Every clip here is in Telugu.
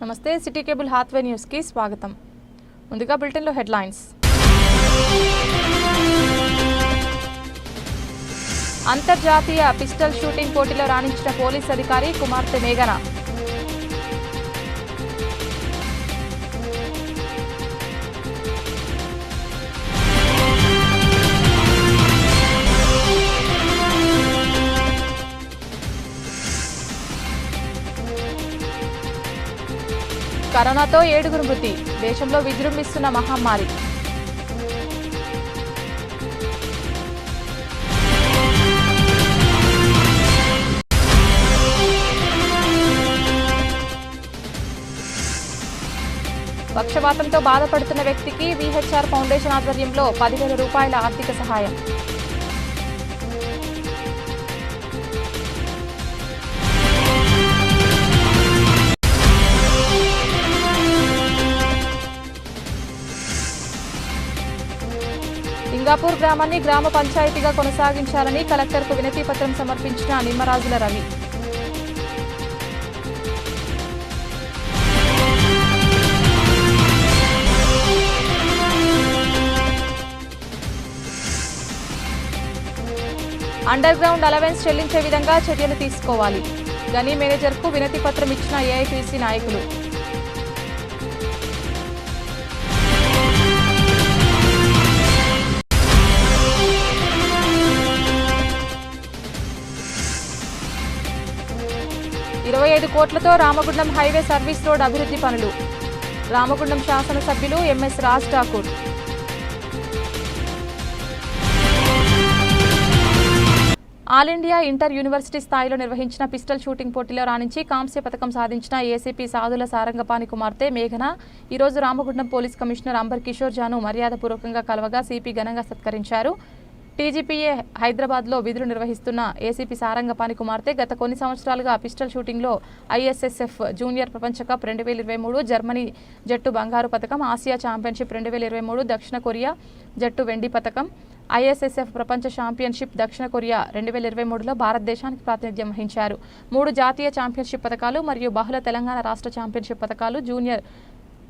నమస్తే సిటీ కేబుల్ హాత్వే న్యూస్ కి స్వాగతం. ముందుగా బులెటిన్ లో హెడ్లైన్స్. అంతర్జాతీయ పిస్టల్ షూటింగ్ పోటీలో రాణించిన పోలీస్ అధికారి కుమార్తె మేఘన. కరోనాతో 7 మృతి. దేశంలో విజృంభిస్తున్న మహమ్మారి. పక్షవాతంతో బాధపడుతున్న వ్యక్తికి విహెచ్ఆర్ ఫౌండేషన్ ఆధ్వర్యంలో 10,000 రూపాయల ఆర్థిక సహాయం. సింగాపూర్ గ్రామాన్ని గ్రామ పంచాయతీగా కొనసాగించాలని కలెక్టర్కు వినతి పత్రం సమర్పించిన నిమ్మరాజుల రవి. అండర్ గ్రౌండ్ అలవెన్స్ చెల్లించే విధంగా చర్యలు తీసుకోవాలి. గని మేనేజర్కు వినతి పత్రం ఇచ్చిన ఏఐటీసీ నాయకులు. ₹25 కోట్లతో రామగుండం హైవే సర్వీస్ రోడ్ అభివృద్ధి పనులు. రామగుండం శాసనసభ్యులు MS Raj Thakur. All India inter university స్థాయిలో నిర్వహించిన పిస్టల్ షూటింగ్ పోటీలో రాణించి కాంస్య పథకం సాధించిన ఏసీపీ సాధుల సారంగపాణి కుమార్తె మేఘన ఈరోజు రామగుండం పోలీస్ కమిషనర్ అంబర్ కిషోర్ జాను మర్యాదపూర్వకంగా కలవగా సిపి ఘనంగా సత్కరించారు. టీజీపీఏ హైదరాబాద్లో విధులు నిర్వహిస్తున్న ఏసీపీ సారంగపాణి కుమార్తె గత కొన్ని సంవత్సరాలుగా పిస్టల్ షూటింగ్లో ఐఎస్ఎస్ఎఫ్ జూనియర్ ప్రపంచ కప్ 2023, జర్మనీ జట్టు బంగారు పథకం, ఆసియా ఛాంపియన్షిప్ 2023, దక్షిణ కొరియా జట్టు వెండి పథకం, ఐఎస్ఎస్ఎఫ్ ప్రపంచ ఛాంపియన్షిప్ దక్షిణ కొరియా 2023లో భారతదేశానికి ప్రాతినిధ్యం వహించారు. 3 జాతీయ ఛాంపియన్షిప్ పథకాలు మరియు బహుళ తెలంగాణ రాష్ట్ర ఛాంపియన్షిప్ పథకాలు, జూనియర్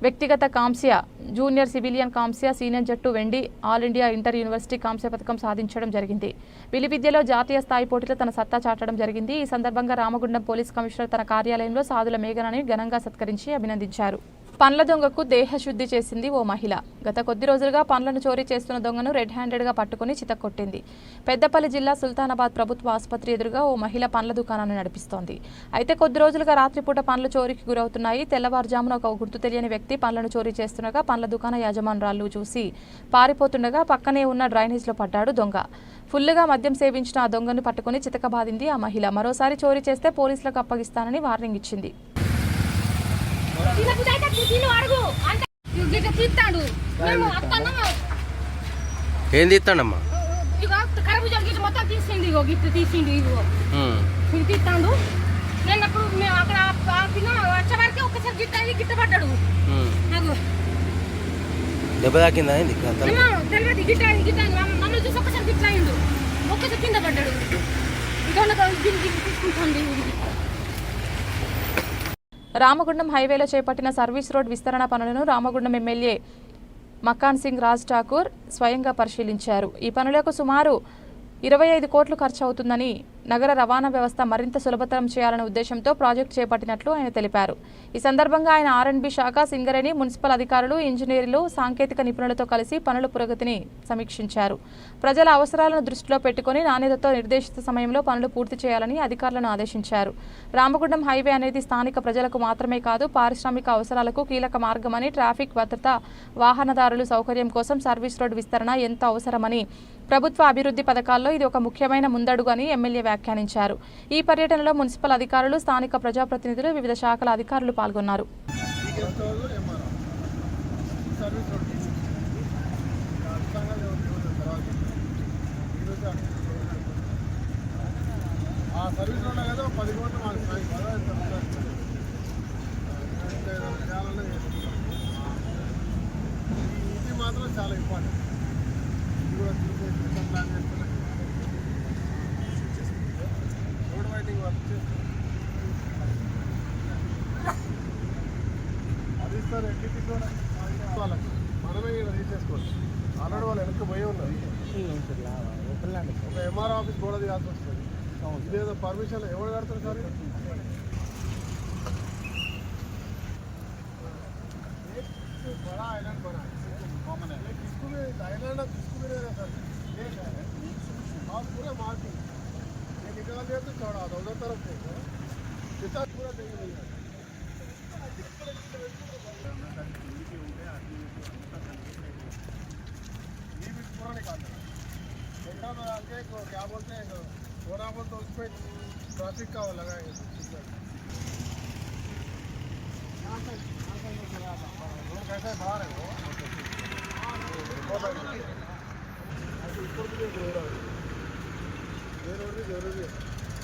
వ్యక్తిగత కాంస్య, జూనియర్ సివిలియన్ కాంస్య, సీనియర్ జట్టు వెండి, ఆల్ ఇండియా ఇంటర్ యూనివర్సిటీ కాంస్య పథకం సాధించడం జరిగింది. విలువిద్యలో జాతీయ స్థాయి పోటీలో తన సత్తా చాటడం జరిగింది. ఈ సందర్భంగా రామగుండం పోలీస్ కమిషనర్ తన కార్యాలయంలో సాధుల మేఘనని ఘనంగా సత్కరించి అభినందించారు. పండ్ల దొంగకు దేహశుద్ధి చేసింది ఓ మహిళ. గత కొద్ది రోజులుగా పండ్లను చోరీ చేస్తున్న దొంగను రెడ్ హ్యాండెడ్గా పట్టుకుని చితక్కొట్టింది. పెద్దపల్లి జిల్లా సుల్తానాబాద్ ప్రభుత్వ ఆసుపత్రి ఎదురుగా ఓ మహిళ పండ్ల దుకాణాన్ని నడిపిస్తోంది. అయితే కొద్ది రోజులుగా రాత్రిపూట పండ్లు చోరీకి గురవుతున్నాయి. తెల్లవారుజామున ఒక గుర్తు తెలియని వ్యక్తి పండ్లను చోరీ చేస్తుండగా పండ్ల దుకాణ యజమానురాలు చూసి పారిపోతుండగా పక్కనే ఉన్న డ్రైనేజ్లో పడ్డాడు దొంగ. ఫుల్లుగా మద్యం సేవించిన ఆ దొంగను పట్టుకుని చితకబాదింది ఆ మహిళ. మరోసారి చోరీ చేస్తే పోలీసులకు అప్పగిస్తానని వార్నింగ్ ఇచ్చింది. ఏం తీస్తాడమ్మా? తీస్తాడు. నేను అప్పుడు మేము అక్కడ వచ్చేవారికి ఒకసారి గిట్టపడ్డాడు. దెబ్బ తాకిందా? తెలియదు గిట్ట నన్ను చూసి ఒకసారి గిట్ల అయిండు. ఒక్కసారి కింద పడ్డాడు. తీసుకుంటాండి. రామగుండం హైవేలో చేపట్టిన సర్వీస్ రోడ్ విస్తరణ పనులను రామగుండం ఎమ్మెల్యే మకాన్ సింగ్ రాజ్ ఠాకూర్ స్వయంగా పరిశీలించారు. ఈ పనులకు సుమారు 25 కోట్లు ఖర్చు అవుతుందని, నగర రవాణా వ్యవస్థ మరింత సులభతరం చేయాలనే ఉద్దేశంతో ప్రాజెక్టు చేపట్టినట్లు ఆయన తెలిపారు. ఈ సందర్భంగా ఆయన ఆర్ఎండ్బి శాఖ, సింగరేణి, మున్సిపల్ అధికారులు, ఇంజనీర్లు, సాంకేతిక నిపుణులతో కలిసి పనుల పురోగతిని సమీక్షించారు. ప్రజల అవసరాలను దృష్టిలో పెట్టుకుని నాణ్యతతో నిర్దేశిత సమయంలో పనులు పూర్తి చేయాలని అధికారులను ఆదేశించారు. రామగుండం హైవే అనేది స్థానిక ప్రజలకు మాత్రమే కాదు, పారిశ్రామిక అవసరాలకు కీలక మార్గమని, ట్రాఫిక్ భద్రత, వాహనదారుల సౌకర్యం కోసం సర్వీస్ రోడ్ విస్తరణ ఎంతో అవసరమని, ప్రభుత్వ అభివృద్ధి పథకాల్లో ఇది ఒక ముఖ్యమైన ముందడుగు అని ఎమ్మెల్యే వ్యాఖ్యానించారు. ఈ పర్యటనలో మున్సిపల్ అధికారులు, స్థానిక ప్రజాప్రతినిధులు, వివిధ శాఖల అధికారులు పాల్గొన్నారు. చాలా ఇంపార్టెంట్. రోడ్ వైడింగ్ వర్క్ ఇస్తారు ఎన్టీపీ కూడా వాళ్ళకి మనమే ఇక్కడ తీసేసుకోవచ్చు. ఆల్రెడీ వాళ్ళు వెనక్కి పోయి ఉన్నారు. ఒక ఎంఆర్ ఆఫీస్ గోడ తీయాల్సి వస్తుంది. ఇదేదో పర్మిషన్ ఎవరు కడతారు సార్? बड़ा आइलैंड बना है, कॉमन है। किसको भी आइलैंड है, किसको भी नहीं रहता सर, ये क्या है और पूरा मार्किंग ये निकाल दिया तो चौड़ा था उधर तरफ से कितना पूरा नहीं है। ये भी पूरा निकाल देना देखा मैं आगे क्या बोलते हैं थोड़ा बहुत तो उस पर ट्रैफिक का लगाएंगे कैसे बाहर है वो ऊपर भी जरूरी है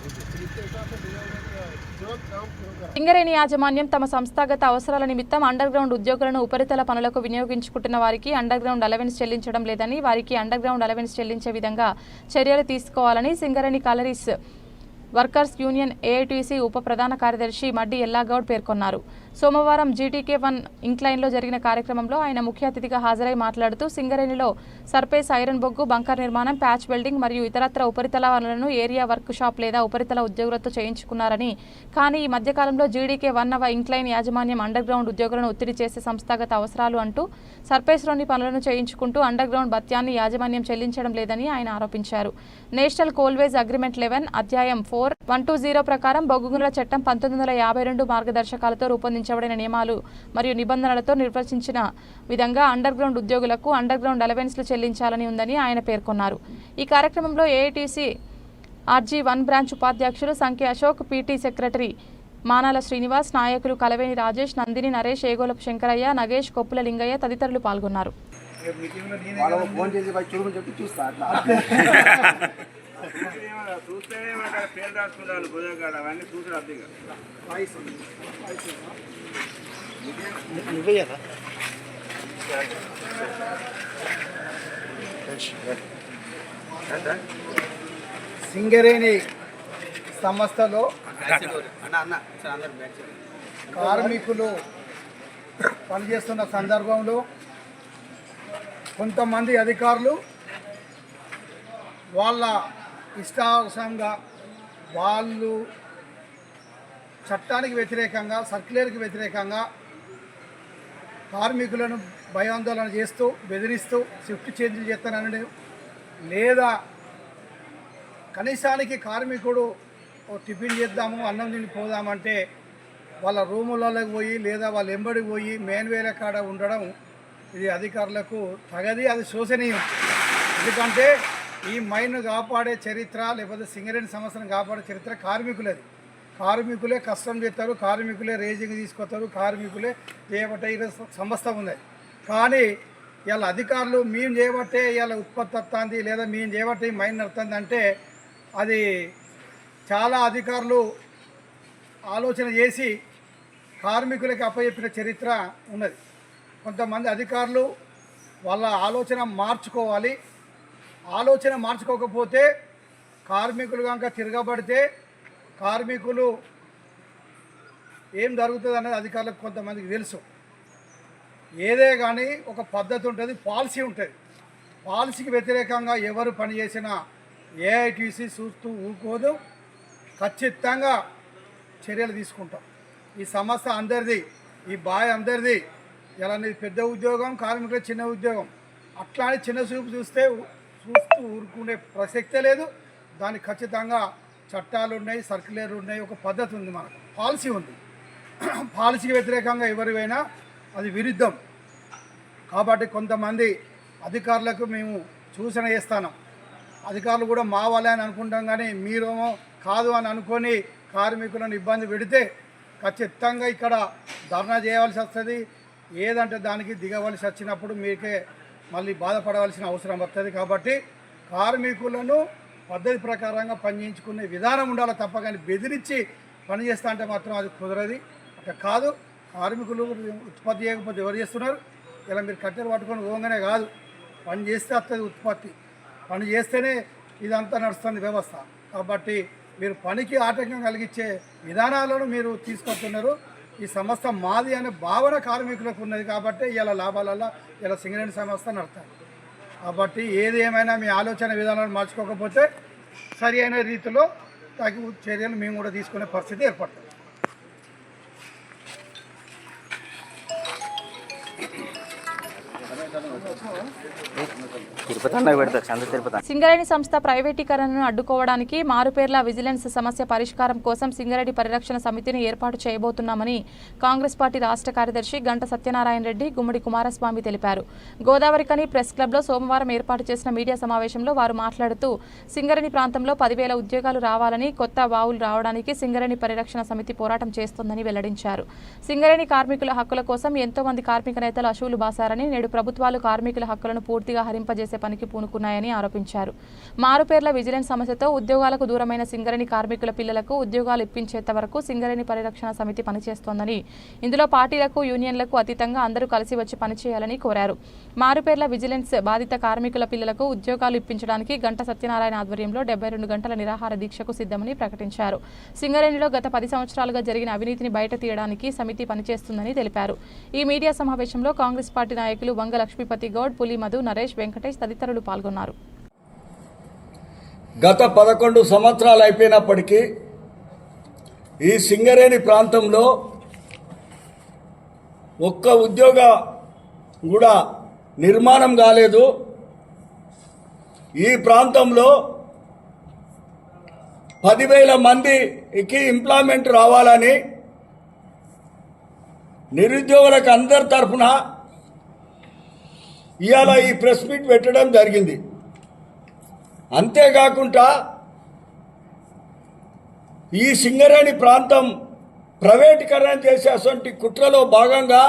इसके हिसाब से तुरंत काम शुरू करा। సింగరేణి యాజమాన్యం తమ సంస్థాగత అవసరాల నిమిత్తం అండర్ గ్రౌండ్ ఉద్యోగులను ఉపరితల పనులకు వినియోగించుకుంటున్న వారికి అండర్ గ్రౌండ్ అలవెన్స్ చెల్లించడం లేదని, వారికి అండర్ గ్రౌండ్ అలవెన్స్ చెల్లించే విధంగా చర్యలు తీసుకోవాలని Singareni collieries workers union AITC ఉప ప్రధాన కార్యదర్శి మడ్డి ఎల్లాగౌడ్ పేర్కొన్నారు. సోమవారం జీటీకే-1 ఇంక్లైన్లో జరిగిన కార్యక్రమంలో ఆయన ముఖ్య అతిథిగా హాజరై మాట్లాడుతూ సింగరేణిలో సర్ఫేస్ ఐరన్ బొగ్గు, బంకర్ నిర్మాణం, ప్యాచ్ వెల్డింగ్ మరియు ఇతరత్ర ఉపరితల పనులను ఏరియా వర్క్ షాప్ లేదా ఉపరితల ఉద్యోగులతో చేయించుకున్నారని, కానీ ఈ మధ్యకాలంలో జీటీకే-1వ ఇంక్లైన్ యాజమాన్యం అండర్ గ్రౌండ్ ఉద్యోగులను ఒత్తిడి చేసే సంస్థాగత అవసరాలు అంటూ సర్ఫేస్లోని పనులను చేయించుకుంటూ అండర్ గ్రౌండ్ భత్యాన్ని యాజమాన్యం చెల్లించడం లేదని ఆయన ఆరోపించారు. నేషనల్ కోల్వేజ్ అగ్రిమెంట్ 11 అధ్యాయం 4(120) ప్రకారం బొగ్గు గనుల చట్టం 1952 మార్గదర్శకాలతో రూపొందించబడిన నియమాలు మరియు నిబంధనలతో నిర్వచించిన విధంగా అండర్ గ్రౌండ్ ఉద్యోగులకు అండర్ గ్రౌండ్ అలవెన్స్లు చెల్లించాలని ఉందని ఆయన పేర్కొన్నారు. ఈ కార్యక్రమంలో ఏఐటీసీ RG1 బ్రాంచ్ ఉపాధ్యక్షులు సంఖ్య అశోక్, పీటీ సెక్రటరీ మానాల శ్రీనివాస్, నాయకులు కలవేని రాజేష్, నందిని నరేష్, ఏగోలపు శంకరయ్య, నగేష్, కొప్పుల లింగయ్య తదితరులు పాల్గొన్నారు. సింగరేణి సంస్థలో కార్మికులు పనిచేస్తున్న సందర్భంలో కొంతమంది అధికారులు వాళ్ళ ఇష్టానుసారంగా వాళ్ళు చట్టానికి వ్యతిరేకంగా, సర్క్యులర్కి వ్యతిరేకంగా కార్మికులను భయాందోళన చేస్తూ, బెదిరిస్తూ షిఫ్ట్ చేంజ్లు చేస్తానని, లేదా కనీసానికి కార్మికుడు టిఫిన్ చేద్దాము, అన్నం తిని పోదామంటే వాళ్ళ రూములలోకి పోయి లేదా వాళ్ళ ఎంబడికి పోయి మేన్వేల కాడ ఉండడం ఇది అధికారులకు తగది, అది శోచనీయం. ఎందుకంటే ఈ మైన్ను కాపాడే చరిత్ర లేకపోతే సింగరేణి సంస్థను కాపాడే చరిత్ర కార్మికులది. కార్మికులే కష్టం చేస్తారు, కార్మికులే రేజింగ్ తీసుకొస్తారు, కార్మికులే చేయబట్టే ఈరోజు సంస్థ ఉంది. కానీ ఇవాళ అధికారులు మేము చేయబట్టే ఇవాళ ఉత్పత్తి వస్తుంది లేదా మేము చేయబట్టే ఈ మైన్ నడుతుంది అంటే అది చాలా అధికారులు ఆలోచన చేసి కార్మికులకి అప్పచెప్పిన చరిత్ర ఉన్నది. కొంతమంది అధికారులు వాళ్ళ ఆలోచన మార్చుకోవాలి. ఆలోచన మార్చుకోకపోతే కార్మికులు కనుక తిరగబడితే కార్మికులు ఏం జరుగుతుంది అనేది అధికారులకు కొంతమందికి తెలుసు. ఏదే కానీ ఒక పద్ధతి ఉంటుంది, పాలసీ ఉంటుంది. పాలసీకి వ్యతిరేకంగా ఎవరు పనిచేసినా ఏఐటీసీ చూస్తూ ఊరుకోదు, ఖచ్చితంగా చర్యలు తీసుకుంటాం. ఈ సమస్య అందరిది, ఈ బాయ్ అందరిది. ఇలా పెద్ద ఉద్యోగం, కార్మికుల చిన్న ఉద్యోగం, అట్లా అని చిన్న చూపు చూస్తూ ఊరుకునే ప్రసక్తే లేదు. దానికి ఖచ్చితంగా చట్టాలు ఉన్నాయి, సర్క్యులర్లు ఉన్నాయి, ఒక పద్ధతి ఉంది, మనకు పాలసీ ఉంది. పాలసీకి వ్యతిరేకంగా ఎవరివైనా అది విరుద్ధం. కాబట్టి కొంతమంది అధికారులకు మేము సూచన చేస్తాను. అధికారులు కూడా మా వాళ్ళే అని అనుకుంటాం, కానీ మీరేమో కాదు అని అనుకొని కార్మికులను ఇబ్బంది పెడితే ఖచ్చితంగా ఇక్కడ ధర్నా చేయవలసి వస్తుంది. ఏదంటే దానికి దిగవలసి వచ్చినప్పుడు మీకే మళ్ళీ బాధపడవలసిన అవసరం వస్తుంది. కాబట్టి కార్మికులను పద్ధతి ప్రకారంగా పనిచేయించుకునే విధానం ఉండాలి తప్ప, కానీ బెదిరించి పని చేస్తా అంటే మాత్రం అది కుదరది. అట్లా కాదు. కార్మికులు ఉత్పత్తి చేయకపోతే ఎవరు చేస్తున్నారు? ఇలా మీరు కట్టెలు పట్టుకొని పోగానే కాదు, పని చేస్తే వస్తుంది ఉత్పత్తి. పని చేస్తేనే ఇదంతా నడుస్తుంది వ్యవస్థ. కాబట్టి మీరు పనికి ఆటంకం కలిగించే విధానాలను మీరు తీసుకొస్తున్నారు. ఈ సంస్థ మాది అనే భావన కార్మికులకు ఉన్నది కాబట్టి ఇలా లాభాలలో ఇలా సింగరేణి సంస్థ నడుస్తుంది. కాబట్టి ఏది ఏమైనా మీ ఆలోచన విధానాలు మార్చుకోకపోతే సరి అయిన రీతిలో తగు చర్యలు మేము కూడా తీసుకునే పరిస్థితి ఏర్పడుతుంది. సింగరేణి సంస్థ ప్రైవేటీకరణను అడ్డుకోవడానికి మారుపేర్ల విజిలెన్స్ సమస్య పరిష్కారం కోసం సింగరేణి పరిరక్షణ సమితిని ఏర్పాటు చేయబోతున్నామని కాంగ్రెస్ పార్టీ రాష్ట్ర కార్యదర్శి గంట సత్యనారాయణ రెడ్డి, గుమ్మడి కుమారస్వామి తెలిపారు. గోదావరికని ప్రెస్ క్లబ్లో సోమవారం ఏర్పాటు చేసిన మీడియా సమావేశంలో వారు మాట్లాడుతూ సింగరేణి ప్రాంతంలో 10,000 ఉద్యోగాలు రావాలని, కొత్త బావులు రావడానికి సింగరేణి పరిరక్షణ సమితి పోరాటం చేస్తోందని వెల్లడించారు. సింగరేణి కార్మికుల హక్కుల కోసం ఎంతో మంది కార్మిక నేతలు అశువులు బాసారని, నేడు ప్రభుత్వాలు కార్మికుల హక్కులను పూర్తిగా హరింపజేసే పనికి పూనుకున్నాయని ఆరోపించారు. మారుపేర్ల విజిలెన్స్ సమస్యతో ఉద్యోగాలకు దూరమైన సింగరేణి కార్మికుల పిల్లలకు ఉద్యోగాలు ఇప్పించేంత వరకు సింగరేణి పరిరక్షణ సమితి పనిచేస్తోందని, ఇందులో పార్టీలకు, యూనియన్లకు అతీతంగా అందరూ కలిసి వచ్చి పనిచేయాలని కోరారు. మారుపేర్ల విజిలెన్స్ బాధిత కార్మికుల పిల్లలకు ఉద్యోగాలు ఇప్పించడానికి గంట సత్యనారాయణ ఆధ్వర్యంలో 72 గంటల నిరాహార దీక్షకు సిద్ధమని ప్రకటించారు. సింగరేణిలో గత 10 సంవత్సరాలుగా జరిగిన అవినీతిని బయట తీయడానికి సమితి పనిచేస్తుందని తెలిపారు. ఈ మీడియా సమావేశంలో కాంగ్రెస్ పార్టీ నాయకులు వంగ లక్ష్మీపతి గౌడ్, పులి మధు, నరేష్, వెంకటేష్ తదితరులు పాల్గొన్నారు. గత 11 సంవత్సరాలు అయిపోయినప్పటికీ ఈ సింగరేణి ప్రాంతంలో ఒక్క ఉద్యోగ కూడా నిర్మాణం కాలేదు. ఈ ప్రాంతంలో 10,000 మందికి ఎంప్లాయ్మెంట్ రావాలని నిరుద్యోగులకు అందరి తరఫున ఇవాళ ఈ ప్రెస్ మీట్ పెట్టడం జరిగింది. అంతేకాకుండా ఈ సింగరేణి ప్రాంతం ప్రైవేటీకరణ చేసేటువంటి కుట్రలో భాగంగా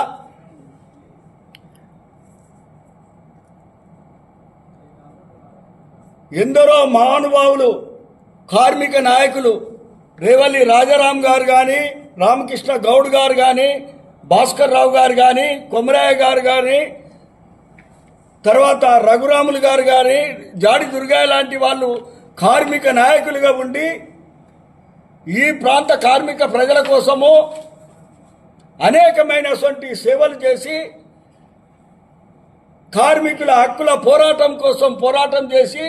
ఎందరో మహానుభావులు, కార్మిక నాయకులు, రేవల్లి రాజారాం గారు కానీ, రామకృష్ణ గౌడ్ గారు కానీ, భాస్కర్ రావు గారు కానీ, కొమరయ్య గారు కానీ, తర్వాత రఘురాములు గారు కానీ, జాడి దుర్గయ్య లాంటి వాళ్ళు కార్మిక నాయకులుగా ఉండి ఈ ప్రాంత కార్మిక ప్రజల కోసము అనేకమైనటువంటి సేవలు చేసి కార్మికుల హక్కుల పోరాటం కోసం పోరాటం చేసి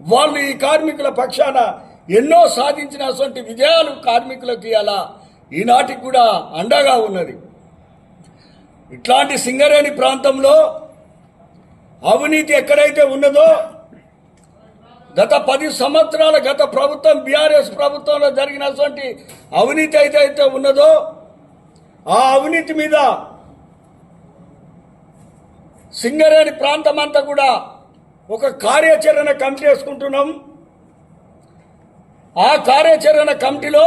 వాళ్ళు ఈ కార్మికుల పక్షాన ఎన్నో సాధించినటువంటి విజయాలు కార్మికులకు అలా ఈనాటికి కూడా అండగా ఉన్నది. ఇట్లాంటి సింగరేణి ప్రాంతంలో అవినీతి ఎక్కడైతే ఉన్నదో గత 10 సంవత్సరాల గత ప్రభుత్వం బీఆర్ఎస్ ప్రభుత్వంలో జరిగినటువంటి అవినీతి అయితే ఉన్నదో ఆ అవినీతి మీద సింగరేణి ప్రాంతం అంతా కూడా ఒక కార్యాచరణ కమిటీ వేసుకుంటున్నాం. ఆ కార్యాచరణ కమిటీలో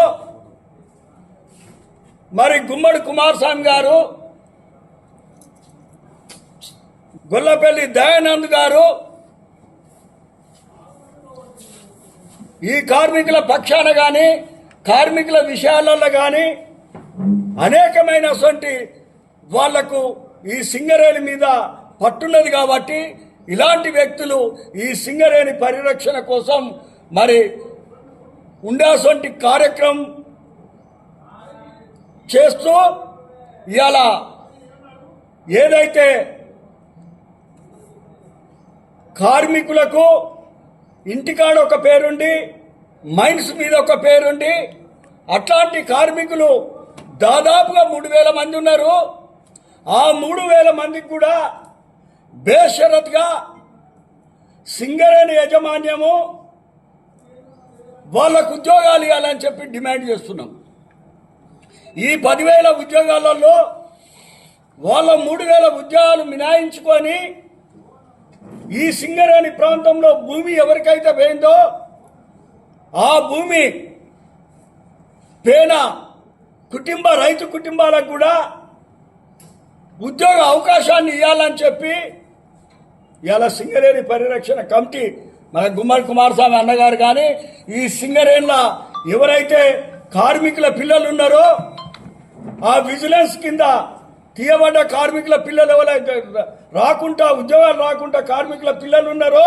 మరి గుమ్మడి కుమారస్వామి గారు, గొల్లపల్లి దయానంద్ గారు ఈ కార్మికుల పక్షాన కానీ కార్మికుల విషయాలలో కానీ అనేకమైనటువంటి వాళ్లకు ఈ సింగరేణి మీద పట్టున్నది కాబట్టి ఇలాంటి వ్యక్తులు ఈ సింగరేణి పరిరక్షణ కోసం మరి ఉండాల్సిన కార్యక్రమం చేస్తూ ఇవాళ ఏదైతే కార్మికులకు ఇంటికాడ ఒక పేరుండి మైన్స్ మీద ఒక పేరుండి అట్లాంటి కార్మికులు దాదాపుగా 3,000 మంది ఉన్నారు. ఆ 3,000 మందికి కూడా బేషరత్గా సింగరేణి యాజమాన్యము వాళ్ళకు ఉద్యోగాలు ఇవ్వాలని చెప్పి డిమాండ్ చేస్తున్నాం. ఈ 10,000 ఉద్యోగాలలో వాళ్ళ 3,000 ఉద్యోగాలు మినాయించుకొని ఈ సింగరేణి ప్రాంతంలో భూమి ఎవరికైతే పోయిందో ఆ భూమి పేన రైతు కుటుంబాలకు కూడా ఉద్యోగ అవకాశాన్ని ఇవ్వాలని చెప్పి ఇలా సింగరేణి పరిరక్షణ కమిటీ మన గుమ్మడి కుమారస్వామి అన్నగారు కానీ ఈ సింగరేణిలో ఎవరైతే కార్మికుల పిల్లలు ఉన్నారో ఆ విజిలెన్స్ కింద తీయబడ్డ కార్మికుల పిల్లలు ఎవరైతే రాకుండా ఉద్యోగాలు రాకుండా కార్మికుల పిల్లలు ఉన్నారో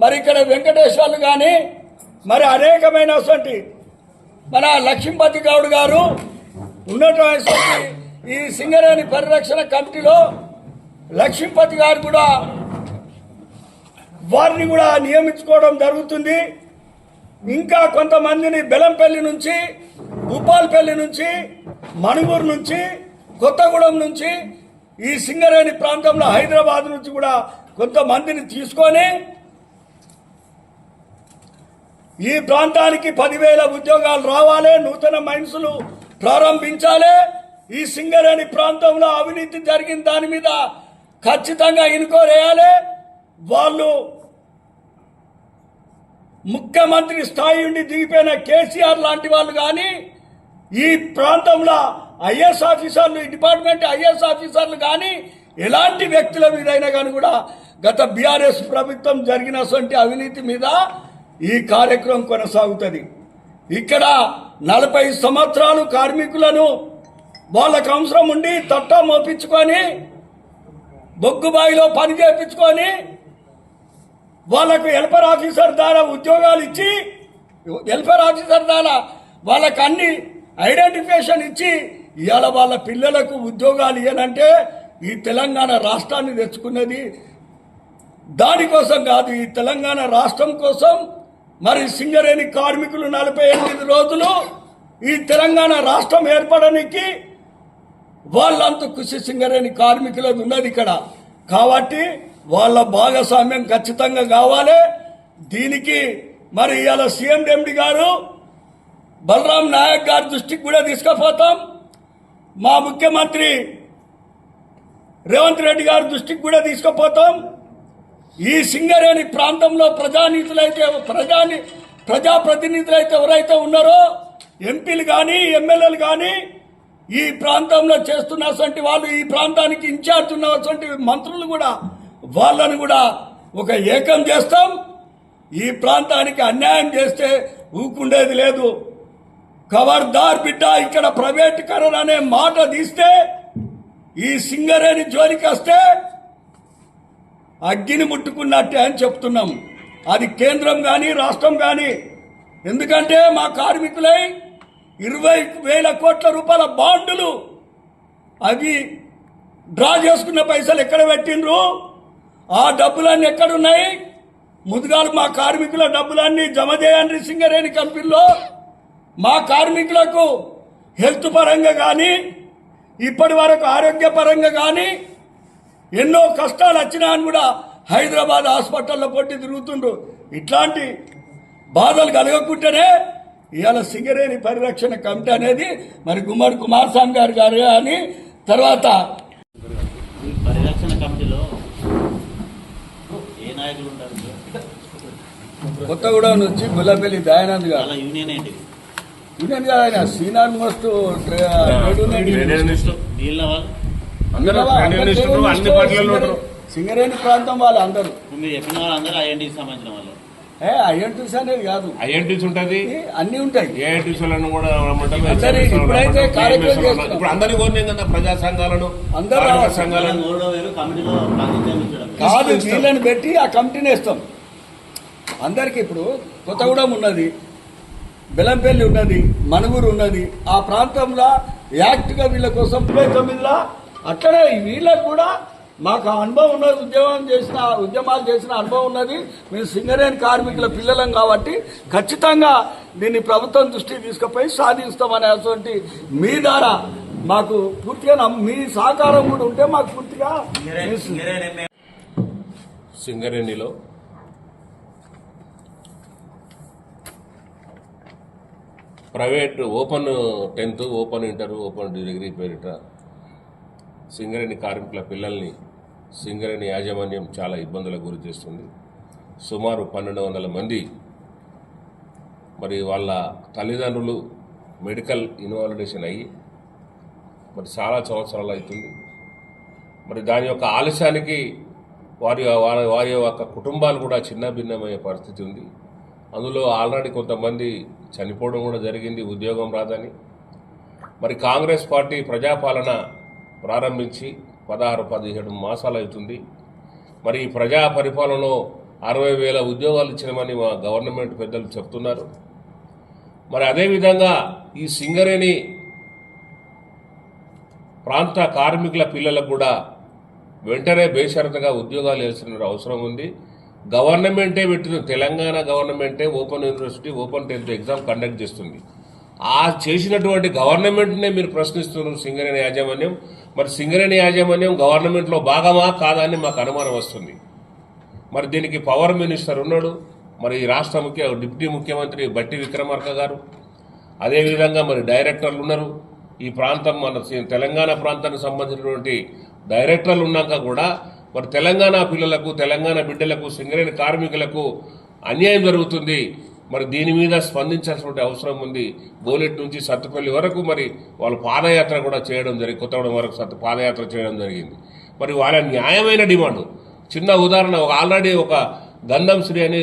మరి ఇక్కడ వెంకటేశ్వర్లు కానీ మరి అనేకమైనటువంటి మన లక్ష్మీపతి గౌడ్ గారు ఉన్నటువంటి ఈ సింగరేణి పరిరక్షణ కమిటీలో లక్ష్మీపతి గారు కూడా వారిని కూడా నియమించుకోవడం జరుగుతుంది. ఇంకా కొంతమందిని బెల్లంపల్లి నుంచి, భూపాల్పల్లి నుంచి, మణుగూరు నుంచి, కొత్తగూడెం నుంచి, ఈ సింగరేణి ప్రాంతంలో హైదరాబాద్ నుంచి కూడా కొంతమందిని తీసుకొని ఈ ప్రాంతానికి 10,000 ఉద్యోగాలు రావాలి, నూతన మైన్సులు ప్రారంభించాలి. ఈ సింగరేణి ప్రాంతంలో అవినీతి జరిగిన దాని మీద ఖచ్చితంగా ఇనుకోరేయాలి. వాళ్ళు ముఖ్యమంత్రి స్థాయి నుండి దిగిపోయిన కేసీఆర్ లాంటి వాళ్ళు కానీ, ఈ ప్రాంతంలో ఐఏఎస్ ఆఫీసర్లు, ఈ డిపార్ట్మెంట్ ఐఏఎస్ ఆఫీసర్లు కానీ, ఎలాంటి వ్యక్తుల మీదైనా కానీ కూడా గత బీఆర్ఎస్ ప్రభుత్వం జరిగినటువంటి అవినీతి మీద ఈ కార్యక్రమం కొనసాగుతుంది. ఇక్కడ 40 సంవత్సరాలు కార్మికులను వాళ్ళకు అవసరం ఉండి తట్టా మోపించుకొని, బొగ్గుబాయిలో పని చేయించుకొని, వాళ్లకు హెల్పర్ ఆఫీసర్ ద్వారా ఉద్యోగాలు ఇచ్చి, హెల్పర్ ఆఫీసర్ ద్వారా వాళ్ళకు అన్ని ఐడెంటిఫికేషన్ ఇచ్చి, ఇవాళ వాళ్ళ పిల్లలకు ఉద్యోగాలు ఇవ్వాలంటే ఈ తెలంగాణ రాష్ట్రాన్ని తెచ్చుకున్నది దానికోసం కాదు, ఈ తెలంగాణ రాష్ట్రం కోసం. మరి సింగరేణి కార్మికులు 48 రోజులు ఈ తెలంగాణ రాష్ట్రం ఏర్పడడానికి వాళ్ళంతా కృషి సింగరేణి కార్మికులది ఉన్నది ఇక్కడ. కాబట్టి వాళ్ళ భాగస్వామ్యం ఖచ్చితంగా కావాలి. దీనికి మరి ఇవాళ సీఎం ఎండి గారు బలరాం నాయక్ గారి దృష్టికి కూడా తీసుకుపోతాం. మా ముఖ్యమంత్రి రేవంత్ రెడ్డి గారి దృష్టికి కూడా తీసుకుపోతాం. ఈ సింగరేణి ప్రాంతంలో ప్రజాప్రతినిధులు అయితే ఎవరైతే ఉన్నారో, ఎంపీలు కానీ ఎమ్మెల్యేలు కానీ, ఈ ప్రాంతంలో చేస్తున్నటువంటి వాళ్ళు, ఈ ప్రాంతానికి ఇన్ఛార్జ్ ఉన్నటువంటి మంత్రులు కూడా, వాళ్ళను కూడా ఒక ఏకం చేస్తాం. ఈ ప్రాంతానికి అన్యాయం చేస్తే ఊకుండేది లేదు. ఖబర్దార్ బిడ్డ, ఇక్కడ ప్రైవేటీకరణ అనే మాట తీస్తే, ఈ సింగరేణి జోలికి వస్తే అగ్గిని ముట్టుకున్నట్టే అని చెప్తున్నాం. అది కేంద్రం కానీ రాష్ట్రం కానీ. ఎందుకంటే మా కార్మికులై 20,000 కోట్ల రూపాయల బాండులు అవి డ్రా చేసుకున్న పైసలు ఎక్కడ పెట్టిండ్రు? ఆ డబ్బులన్నీ ఎక్కడున్నాయి? ముందుగాలు మా కార్మికుల డబ్బులన్నీ జమ చేయండి సింగరేణి కంపెనీలో. మా కార్మికులకు హెల్త్ పరంగా కానీ, ఇప్పటి వరకు ఆరోగ్యపరంగా కానీ ఎన్నో కష్టాలు వచ్చినా అని కూడా హైదరాబాద్ హాస్పిటల్లో పొట్టి తిరుగుతుండ్రు. ఇట్లాంటి బాధలు కలగకుంటేనే ఇవాళ సింగరేణి పరిరక్షణ కమిటీ అనేది మరి గుమ్మడి కుమారస్వామి గారు అని తర్వాత పరిరక్షణ కమిటీలో ఏ నాయకులు ఉంటారు? కొత్తగూడెం నుంచి గుల్లపల్లి దయానంద్ గారు. అలా యూనియన్ ఏంటి? యూనియన్ గారు ఆయన సీనియర్ మోస్ట్ వీళ్ళ వాళ్ళు సింగరేణి ప్రాంతం వాళ్ళు అందరూ. మీరు చెప్పిన వాళ్ళు అందరూ ఐఎన్టీకి సంబంధించిన వాళ్ళు? ఐఎన్టీసీ అనేది కాదు, ఐఎన్టీసీ ఉంటుంది, అన్ని ఉంటాయి. ఏఐటీసీలను కూడా ఇప్పుడైతే కార్యక్రమం ఇప్పుడు అందరినీ కోరినాం కదా, ప్రజా సంఘాలను, అందరూ సంఘాలను కమిటీలో ప్రాతినిధ్యం కాదు, వీళ్ళని పెట్టి ఆ కమిటీని వేస్తాం అందరికి. ఇప్పుడు కొత్తగూడెం ఉన్నది, బెల్లంపల్లి ఉన్నది, మణుగూరు ఉన్నది. ఆ ప్రాంతంలో యాక్ట్గా వీళ్ళ కోసం 29లో అట్లనే వీళ్ళకు కూడా మాకు అనుభవం ఉన్నది, ఉద్యమాలు చేసిన అనుభవం ఉన్నది. మేము సింగరేణి కార్మికుల పిల్లలం కాబట్టి ఖచ్చితంగా దీన్ని ప్రభుత్వం దృష్టికి తీసుకుపోయి సాధిస్తామనేటువంటి మీ ద్వారా మాకు పూర్తిగా మీ సహకారం కూడా ఉంటే మాకు పూర్తిగా. సింగరేణిలో private open 10th, open inter, open degree పేరిట సింగరేణి కార్మికుల పిల్లల్ని సింగరేణి యాజమాన్యం చాలా ఇబ్బందులకు గురి చేస్తుంది. సుమారు 1,200 మంది మరి వాళ్ళ తల్లిదండ్రులు మెడికల్ ఇన్వాలిడేషన్ అయ్యి మరి చాలా సంవత్సరాలు అవుతుంది. మరి దాని యొక్క ఆలస్యానికి వారి యొక్క కుటుంబాలు కూడా చిన్న భిన్నమయ్యే పరిస్థితి ఉంది. అందులో ఆల్రెడీ కొంతమంది చనిపోవడం కూడా జరిగింది, ఉద్యోగం రాదని. మరి కాంగ్రెస్ పార్టీ ప్రజాపాలన ప్రారంభించి 16-17 మాసాలు అవుతుంది. మరి ఈ ప్రజా పరిపాలనలో 60,000 ఉద్యోగాలు ఇచ్చినామని మా గవర్నమెంట్ పెద్దలు చెప్తున్నారు. మరి అదేవిధంగా ఈ సింగరేణి ప్రాంత కార్మికుల పిల్లలకు కూడా వెంటనే బేషరతుగా ఉద్యోగాలు వేయాల్సిన అవసరం ఉంది. గవర్నమెంటే పెట్టిన తెలంగాణ గవర్నమెంటే open university open 10th exam conduct చేస్తుంది. ఆ చేసినటువంటి గవర్నమెంట్నే మీరు ప్రశ్నిస్తున్నారు సింగరేణి యాజమాన్యం. మరి సింగరేణి యాజమాన్యం గవర్నమెంట్లో భాగమా కాదా అని మాకు అనుమానం వస్తుంది. మరి దీనికి పవర్ మినిస్టర్ ఉన్నాడు, మరి రాష్ట్ర డిప్యూటీ ముఖ్యమంత్రి బట్టి విక్రమార్క గారు, అదేవిధంగా మరి డైరెక్టర్లు ఉన్నారు. ఈ ప్రాంతం మన తెలంగాణ ప్రాంతానికి సంబంధించినటువంటి డైరెక్టర్లు ఉన్నాక కూడా మరి తెలంగాణ పిల్లలకు, తెలంగాణ బిడ్డలకు, సింగరేణి కార్మికులకు అన్యాయం జరుగుతుంది. మరి దీని మీద స్పందించాల్సిన అవసరం ఉంది. బోలెట్ నుంచి సత్తుపల్లి వరకు మరి వాళ్ళు పాదయాత్ర కూడా చేయడం జరిగింది, కొత్తగూడెం వరకు పాదయాత్ర చేయడం జరిగింది. మరి వాళ్ళ న్యాయమైన డిమాండ్. చిన్న ఉదాహరణ, ఆల్రెడీ ఒక గంధం శ్రీ అని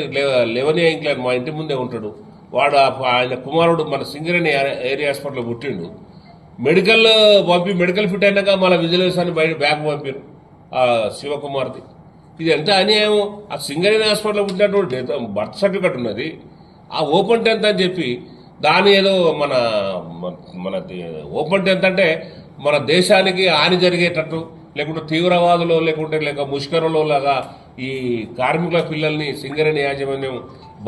లెవెనియా ఇంక్లైన్ మా ఇంటి ముందే ఉంటాడు. వాడు ఆయన కుమారుడు మన సింగరేణి ఏరియా హాస్పిటల్లో పుట్టిండు. మెడికల్ ఫిట్ అయినాక మళ్ళీ విజిలెన్స్ అని బయట బ్యాగ్ పంపారు శివకుమార్ది. ఇది ఎంత అన్యాయం. ఆ సింగరేణి హాస్పిటల్లో పుట్టినటువంటి బర్త్ సర్టిఫికెట్ ఉన్నది, ఆ ఓపెన్ 10th అని చెప్పి దాని ఏదో మన ఓపెన్ 10th అంటే మన దేశానికి హాని జరిగేటట్టు, లేకుంటే తీవ్రవాదులు లేక ముష్కరులు లాగా ఈ కార్మికుల పిల్లల్ని సింగరేణి యాజమాన్యం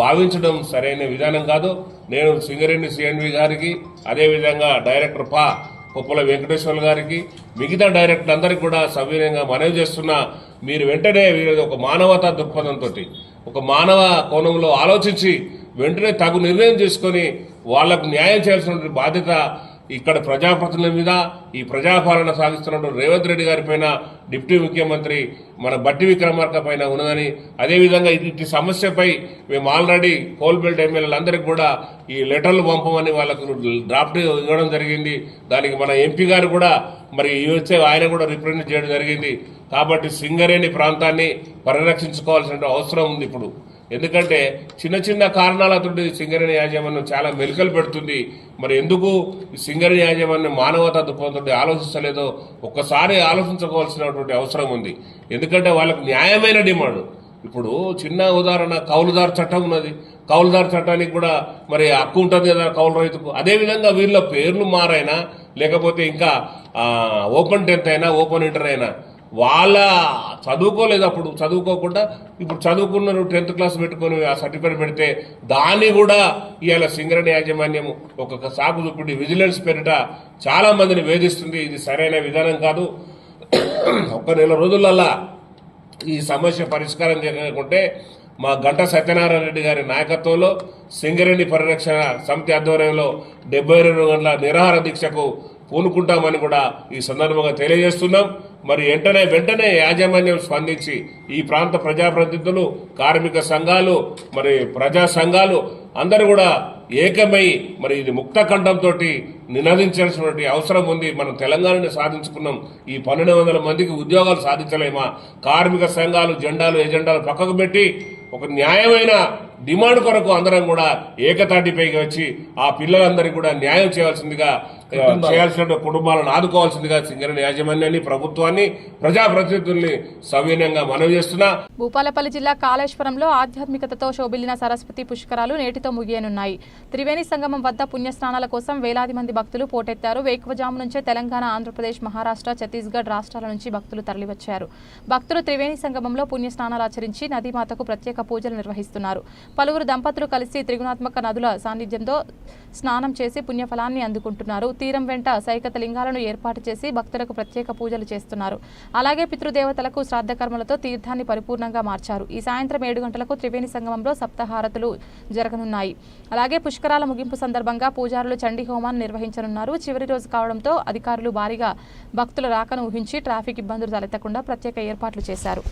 భావించడం సరైన విధానం కాదు. నేను సింగరేణి సిఎన్వి గారికి, అదేవిధంగా డైరెక్టర్ కొప్పల వెంకటేశ్వర గారికి, మిగతా డైరెక్టర్ అందరికీ కూడా సవినయంగా మనవి చేస్తున్నా, మీరు వెంటనే ఒక మానవతా దృక్పథంతో, ఒక మానవ కోణంలో ఆలోచించి వెంటనే తగు నిర్ణయం తీసుకొని వాళ్లకు న్యాయం చేయాల్సిన బాధ్యత ఇక్కడ ప్రజాప్రతినిధుల మీద, ఈ ప్రజాపాలన సాగిస్తున్నటువంటి రేవంత్ రెడ్డి గారి పైన, డిప్యూటీ ముఖ్యమంత్రి మన బట్టి విక్రమార్క పైన ఉన్నదని, అదేవిధంగా ఇటు సమస్యపై మేము ఆల్రెడీ కోల్బెల్ట్ ఎమ్మెల్యేలందరికీ కూడా ఈ లెటర్లు పంపమని వాళ్ళకు డ్రాఫ్ట్ ఇవ్వడం జరిగింది. దానికి మన ఎంపీ గారు కూడా మరి వచ్చే ఆయన కూడా రిప్రజెంట్ చేయడం జరిగింది. కాబట్టి సింగరేణి ప్రాంతాన్ని పరిరక్షించుకోవాల్సిన అవసరం ఉంది ఇప్పుడు. ఎందుకంటే చిన్న చిన్న కారణాలతో సింగరేణి యాజమాన్యం చాలా మెలికలు పెడుతుంది. మరి ఎందుకు సింగరేణి యాజమాన్యం మానవతా దృక్పథంతో ఆలోచించలేదో ఒక్కసారి ఆలోచించుకోవాల్సినటువంటి అవసరం ఉంది. ఎందుకంటే వాళ్ళకు న్యాయమైన డిమాండ్. ఇప్పుడు చిన్న ఉదాహరణ, కౌలుదారు చట్టం ఉన్నది. కౌలుదారు చట్టానికి కూడా మరి హక్కు ఉంటుంది కదా కౌలు రైతుకు. అదేవిధంగా వీళ్ళ పేర్లు మారైనా, లేకపోతే ఇంకా ఓపెన్ 10th అయినా, ఓపెన్ ఇంటర్ అయినా వాళ్ళ చదువుకోలేదు, అప్పుడు చదువుకోకుండా ఇప్పుడు చదువుకున్నారు 10th క్లాస్ పెట్టుకొని ఆ సర్టిఫికేట్ పెడితే దాన్ని కూడా ఇవాళ సింగరేణి యాజమాన్యం ఒక్కొక్క సాకు చూపి విజిలెన్స్ పేరిట చాలా మందిని వేధిస్తుంది. ఇది సరైన విధానం కాదు. ఒక్క నెల రోజులల్లా ఈ సమస్య పరిష్కారం చేయకుంటే మా గంటా సత్యనారాయణ రెడ్డి గారి నాయకత్వంలో సింగరేణి పరిరక్షణ సమితి ఆధ్వర్యంలో 72 గంటల నిరాహార దీక్షకు పూనుకుంటామని కూడా ఈ సందర్భంగా తెలియజేస్తున్నాం. మరి వెంటనే యాజమాన్యం స్పందించి ఈ ప్రాంత ప్రజాప్రతినిధులు, కార్మిక సంఘాలు, మరి ప్రజా సంఘాలు అందరూ కూడా ఏకమై మరి ఇది ముక్త కంఠంతో నినదించాల్సినటువంటి అవసరం ఉంది. మనం తెలంగాణని సాధించుకున్నాం, ఈ 1200 మందికి ఉద్యోగాలు సాధించలేమా? కార్మిక సంఘాలు ఎజెండాలు పక్కకు పెట్టి ఒక న్యాయమైన డిమాండ్ కొరకు అందరం కూడా ఏకతాటిపైకి వచ్చి ఆ పిల్లలందరికీ కూడా న్యాయం చేయాల్సిన కుటుంబాలను ఆదుకోవాల్సిందిగా సింగరేణి యాజమాన్యాన్ని, ప్రభుత్వాన్ని, ప్రజాప్రతినిధుల్ని సవినయంగా మనవి చేస్తున్నా. భూపాలపల్లి జిల్లా కాళేశ్వరంలో ఆధ్యాత్మికతతో శోభిల్లిన సరస్వతి పుష్కరాలు నేటితో ముగియనున్నాయి. త్రివేణి సంగమం వద్ద పుణ్యస్నానాల కోసం వేలాది మంది భక్తులు పోటెత్తారు. వేకువజాము నుంచే తెలంగాణ, ఆంధ్రప్రదేశ్, మహారాష్ట్ర, ఛత్తీస్గఢ్ రాష్ట్రాల నుంచి భక్తులు తరలివచ్చారు. భక్తులు త్రివేణి సంగమంలో పుణ్యస్నానాలు ఆచరించి నదీమాతకు ప్రత్యేక పూజలు నిర్వహిస్తున్నారు. పలువురు దంపతులు కలిసి త్రిగుణాత్మక నదుల సాన్నిధ్యంతో స్నానం చేసి పుణ్యఫలాన్ని అందుకుంటున్నారు. తీరం వెంట సైకత లింగాలను ఏర్పాటు చేసి భక్తులకు ప్రత్యేక పూజలు చేస్తున్నారు. అలాగే పితృదేవతలకు శ్రాద్ధ కర్మలతో తీర్థాన్ని పరిపూర్ణంగా మార్చారు. ఈ సాయంత్రం 7 గంటలకు త్రివేణి సంగమంలో సప్తహారతులు జరగనున్నాయి. అలాగే పుష్కరాల ముగింపు సందర్భంగా పూజారులు చండీ హోమాన్ని నిర్వహించనున్నారు. చివరి రోజు కావడంతో అధికారులు భారీగా భక్తుల రాకను ఊహించి ట్రాఫిక్ ఇబ్బందులు తలెత్తకుండా ప్రత్యేక ఏర్పాట్లు చేశారు.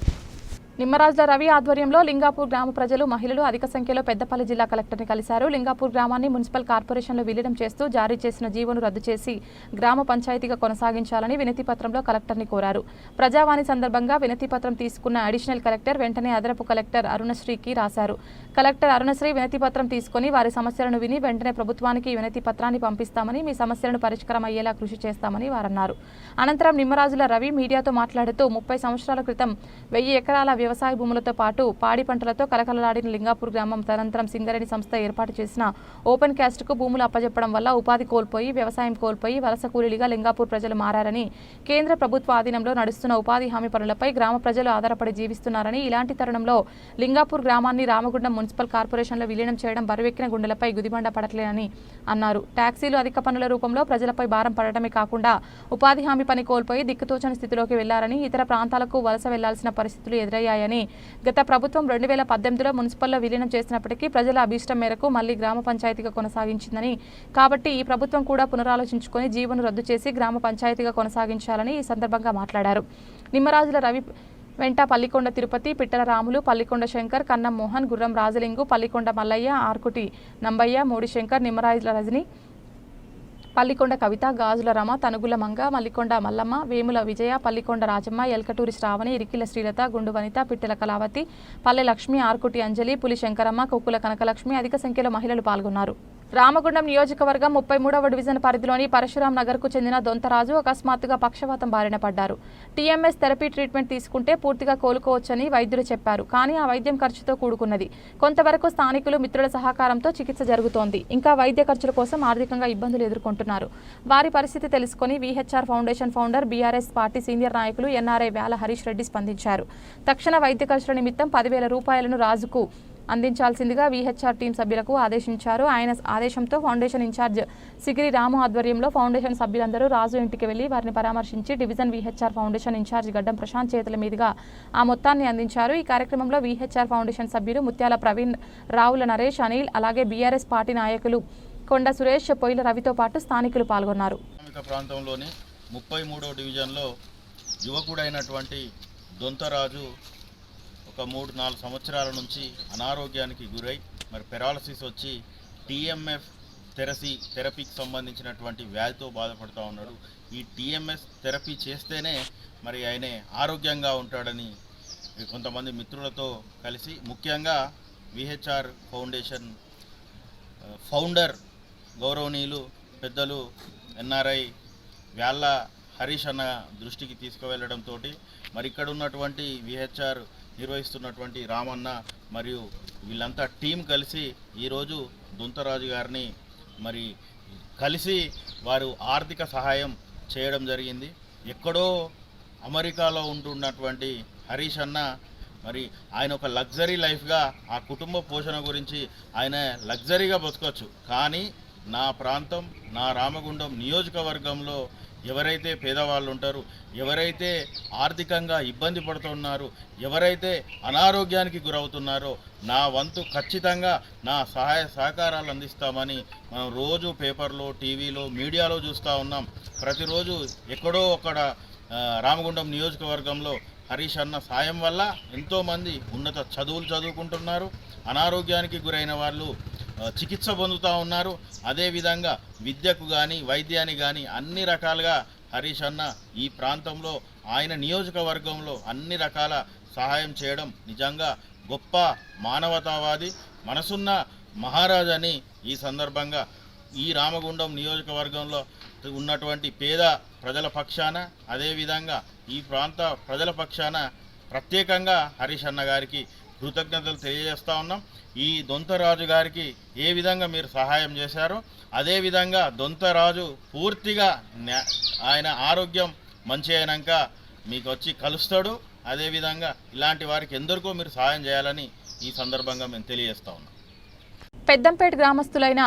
నిమ్మరాజుల రవి ఆధ్వర్యంలో లింగాపూర్ గ్రామ ప్రజలు, మహిళలు అధిక సంఖ్యలో పెద్దపల్లి జిల్లా కలెక్టర్ని కలిశారు. లింగాపూర్ గ్రామాన్ని మున్సిపల్ కార్పొరేషన్లో విలీనం చేస్తూ జారీ చేసిన జీవోను రద్దు చేసి గ్రామ పంచాయతీగా కొనసాగించాలని వినతి పత్రంలో కలెక్టర్ని కోరారు. ప్రజావాణి సందర్భంగా వినతి పత్రం తీసుకున్న అడిషనల్ కలెక్టర్ వెంటనే అదనపు కలెక్టర్ అరుణశ్రీకి రాశారు. కలెక్టర్ అరుణశ్రీ వినతి పత్రం తీసుకుని వారి సమస్యలను విని వెంటనే ప్రభుత్వానికి వినతి పత్రాన్ని పంపిస్తామని, మీ సమస్యలను పరిష్కారం అయ్యేలా కృషి చేస్తామని వారన్నారు. అనంతరం నిమ్మరాజుల రవి మీడియాతో మాట్లాడుతూ 30 సంవత్సరాల క్రితం 1000 ఎకరాల వ్యవసాయ భూములతో పాటు పాడి పంటలతో కలకలలాడిన లింగాపూర్ గ్రామం తదనంతరం సింగరేణి సంస్థ ఏర్పాటు చేసిన ఓపెన్ క్యాస్ట్కు భూములు అప్పజెప్పడం వల్ల ఉపాధి కోల్పోయి వ్యవసాయం కోల్పోయి వలస కూలీలుగా లింగాపూర్ ప్రజలు మారారని, కేంద్ర ప్రభుత్వ ఆధీనంలో నడుస్తున్న ఉపాధి హామీ పనులపై గ్రామ ప్రజలు ఆధారపడి జీవిస్తున్నారని, ఇలాంటి తరుణంలో లింగాపూర్ గ్రామాన్ని రామగుండం మున్సిపల్ కార్పొరేషన్లో విలీనం చేయడం బరువెక్కిన గుండెలపై గుదిబండ పడట్లేదని అన్నారు. ట్యాక్సీలు అధిక పన్నుల రూపంలో ప్రజలపై భారం పడటమే కాకుండా ఉపాధి హామీ పని కోల్పోయి దిక్కుతోచని స్థితిలోకి వెళ్లారని, ఇతర ప్రాంతాలకు వలస వెళ్లాల్సిన పరిస్థితులు ఎదురయ్యాయని, గత ప్రభుత్వం 2018లో మున్సిపల్లో విలీనం చేసినప్పటికీ ప్రజల అభీష్టం మేరకు మళ్లీ గ్రామ పంచాయతీగా కొనసాగించిందని, కాబట్టి ఈ ప్రభుత్వం కూడా పునరాలోచించుకొని జీవోను రద్దు చేసి గ్రామ పంచాయతీగా కొనసాగించాలని ఈ సందర్భంగా మాట్లాడారు. నిమ్మరాజుల రవి వెంట పల్లికొండ తిరుపతి, పిట్టల రాములు, పల్లికొండ శంకర్, కన్నం మోహన్, గుర్రం రాజలింగు, పల్లికొండ మల్లయ్య, ఆర్కుటి నంబయ్య, మోడి శంకర్, నిమ్మరాజుల రజని, పల్లికొండ కవిత, గాజుల రమ, తనుగుల మంగ, మల్లికొండ మల్లమ్మ, వేముల విజయ, పల్లికొండ రాజమ్మ, ఎల్కటూరి శ్రావణి, ఇరికిల శ్రీలత, గుండు వనిత, పిట్టెల కళావతి, పల్లె లక్ష్మి, ఆర్కుటి అంజలి, పులి శంకరమ్మ, కొక్కుల కనకలక్ష్మి అధిక సంఖ్యలో మహిళలు పాల్గొన్నారు. రామగుండం నియోజకవర్గం 33వ డివిజన్ పరిధిలోని పరశురాం నగర్కు చెందిన దొంతరాజు అకస్మాత్తుగా పక్షవాతం బారిన పడ్డారు. టీఎంఎస్ థెరపీ ట్రీట్మెంట్ తీసుకుంటే పూర్తిగా కోలుకోవచ్చని వైద్యులు చెప్పారు. కానీ ఆ వైద్యం ఖర్చుతో కూడుకున్నది. కొంతవరకు స్థానికులు, మిత్రుల సహకారంతో చికిత్స జరుగుతోంది. ఇంకా వైద్య ఖర్చుల కోసం ఆర్థికంగా ఇబ్బందులు ఎదుర్కొంటున్నారు. వారి పరిస్థితి తెలుసుకుని VHR foundation founder, BRS party senior నాయకులు ఎన్ఆర్ఐ వ్యాల హరీష్ రెడ్డి స్పందించారు. తక్షణ వైద్య ఖర్చుల నిమిత్తం 10,000 రూపాయలను రాజుకు అందించాల్సిందిగా విహెచ్ఆర్ టీం సభ్యులకు ఆదేశించారు. ఆయన ఆదేశంతో ఫౌండేషన్ ఇన్ఛార్జ్ సిగిరి రాము ఆధ్వర్యంలో ఫౌండేషన్ సభ్యులందరూ రాజు ఇంటికి వెళ్లి వారిని పరామర్శించి డివిజన్ విహెచ్ఆర్ ఫౌండేషన్ ఇన్ఛార్జ్ గడ్డం ప్రశాంత్ చేతుల మీదుగా ఆ మొత్తాన్ని అందించారు. ఈ కార్యక్రమంలో విహెచ్ఆర్ ఫౌండేషన్ సభ్యులు ముత్యాల ప్రవీణ్, రావుల నరేష్, అనిల్, అలాగే బీఆర్ఎస్ పార్టీ నాయకులు కొండ సురేష్, పొయ్యిల రవితో పాటు స్థానికులు పాల్గొన్నారు. ప్రాంతంలోని 33వ డివిజన్లో యువకుడైనటువంటి దొంతరాజు ఒక 3-4 సంవత్సరాల నుంచి అనారోగ్యానికి గురై మరి పెరాలసిస్ వచ్చి టీఎంఎఫ్ థెరపీకి సంబంధించినటువంటి వ్యాధితో బాధపడుతూ ఉన్నాడు. ఈ టీఎంఎస్ థెరపీ చేస్తేనే మరి ఆయన ఆరోగ్యంగా ఉంటాడని కొంతమంది మిత్రులతో కలిసి, ముఖ్యంగా విహెచ్ఆర్ ఫౌండేషన్ ఫౌండర్ గౌరవనీయులు పెద్దలు ఎన్ఆర్ఐ వ్యాళ్ళ హరీష్ అన్న దృష్టికి తీసుకువెళ్ళడంతో మరి ఇక్కడ ఉన్నటువంటి విహెచ్ఆర్ నిర్వహిస్తున్నటువంటి రామన్న మరియు వీళ్ళంతా టీం కలిసి ఈరోజు దొంతరాజు గారిని మరి కలిసి వారు ఆర్థిక సహాయం చేయడం జరిగింది. ఎక్కడో అమెరికాలో ఉంటున్నటువంటి హరీష్ అన్న మరి ఆయన ఒక లగ్జరీ లైఫ్గా ఆ కుటుంబ పోషణ గురించి ఆయన లగ్జరీగా బతకొచ్చు. కానీ నా ప్రాంతం, నా రామగుండం నియోజకవర్గంలో ఎవరైతే పేదవాళ్ళు ఉంటారో, ఎవరైతే ఆర్థికంగా ఇబ్బంది పడుతున్నారో, ఎవరైతే అనారోగ్యానికి గురవుతున్నారో నా వంతు ఖచ్చితంగా నా సహాయ సహకారాలు అందిస్తామని మనం రోజు పేపర్లో, టీవీలో, మీడియాలో చూస్తూ ఉన్నాం. ప్రతిరోజు ఎక్కడో అక్కడ రామగుండం నియోజకవర్గంలో హరీష్ అన్న సాయం వల్ల ఎంతోమంది ఉన్నత చదువులు చదువుకుంటున్నారు, అనారోగ్యానికి గురైన వాళ్ళు చికిత్స పొందుతూ ఉన్నారు. అదేవిధంగా విద్యకు కానీ వైద్యానికి కానీ అన్ని రకాలుగా హరీష్ అన్న ఈ ప్రాంతంలో ఆయన నియోజకవర్గంలో అన్ని రకాల సహాయం చేయడం నిజంగా గొప్ప మానవతావాది మనసున్న మహారాజని ఈ సందర్భంగా ఈ రామగుండం నియోజకవర్గంలో ఉన్నటువంటి పేద ప్రజల పక్షాన, అదేవిధంగా ఈ ప్రాంత ప్రజల పక్షాన ప్రత్యేకంగా హరీష్ అన్న గారికి కృతజ్ఞతలు తెలియజేస్తూ ఉన్నాం. ఈ దొంతరాజు గారికి ఏ విధంగా మీరు సహాయం చేశారో అదేవిధంగా దొంతరాజు పూర్తిగా ఆయన ఆరోగ్యం మంచి అయినాక మీకు వచ్చి కలుస్తాడు. అదేవిధంగా ఇలాంటి వారికి ఎందరికో మీరు సహాయం చేయాలని ఈ సందర్భంగా మేము తెలియజేస్తా ఉన్నాం. పెద్దంపేట గ్రామస్తులైన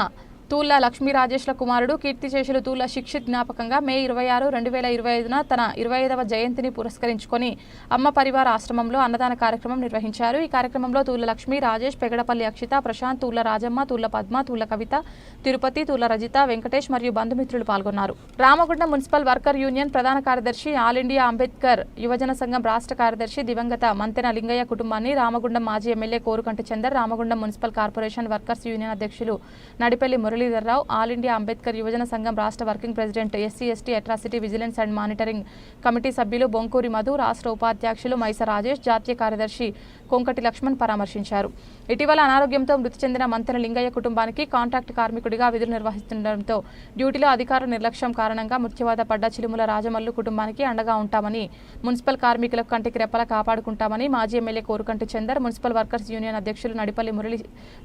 తూళ్ళ లక్ష్మీ రాజేష్ల కుమారుడు కీర్తిశేషులు తూళ్ళ శిక్షిత్ జ్ఞాపకంగా మే 26, 2025న తన 25వ జయంతిని పురస్కరించుకొని అమ్మ పరివార ఆశ్రమంలో అన్నదాన కార్యక్రమం నిర్వహించారు. ఈ కార్యక్రమంలో తూళ్ళ లక్ష్మీ, రాజేష్, పెగడపల్లి అక్షిత, ప్రశాంత్, తూళ్ళ రాజమ్మ, తూళ్ళ పద్మ, తూళ్ళ కవిత, తిరుపతి, తూళ్ళ రజిత, వెంకటేష్ మరియు బంధుమిత్రులు పాల్గొన్నారు. రామగుండం మున్సిపల్ వర్కర్ యూనియన్ ప్రధాన కార్యదర్శి, ఆల్ ఇండియా అంబేద్కర్ యువజన సంఘం రాష్ట్ర కార్యదర్శి దివంగత మంతెన లింగయ్య కుటుంబాన్ని, రామగుండం మాజీ MLA Korukanti Chander, Ramagundam municipal corporation workers union అధ్యక్షులు నడిపెల్లి మురళీధర్రావు, ఆల్ ఇండియా అంబేద్కర్ యువజన సంఘం రాష్ట్ర working president, SC ST atrocity vigilance and monitoring committee సభ్యులు బొంకూరి మధు, రాష్ట్ర ఉపాధ్యక్షులు మైస రాజేష్, జాతీయ కార్యదర్శి కొంకటి లక్ష్మణ్ పరామర్శించారు. ఇటీవల అనారోగ్యంతో మృతి చెందిన మంతెన లింగయ్య కుటుంబానికి కాంట్రాక్ట్ కార్మికుడిగా విధులు నిర్వహిస్తుండటంతో డ్యూటీలో అధికారుల నిర్లక్ష్యం కారణంగా మృత్యువాత పడ్డ చిలుముల రాజమల్లు కుటుంబానికి అండగా ఉంటామని, మున్సిపల్ కార్మికులకు కంటికి రెప్పలా కాపాడుకుంటామని మాజీ MLA Korukanti Chander, municipal workers union అధ్యక్షులు నడిపల్లి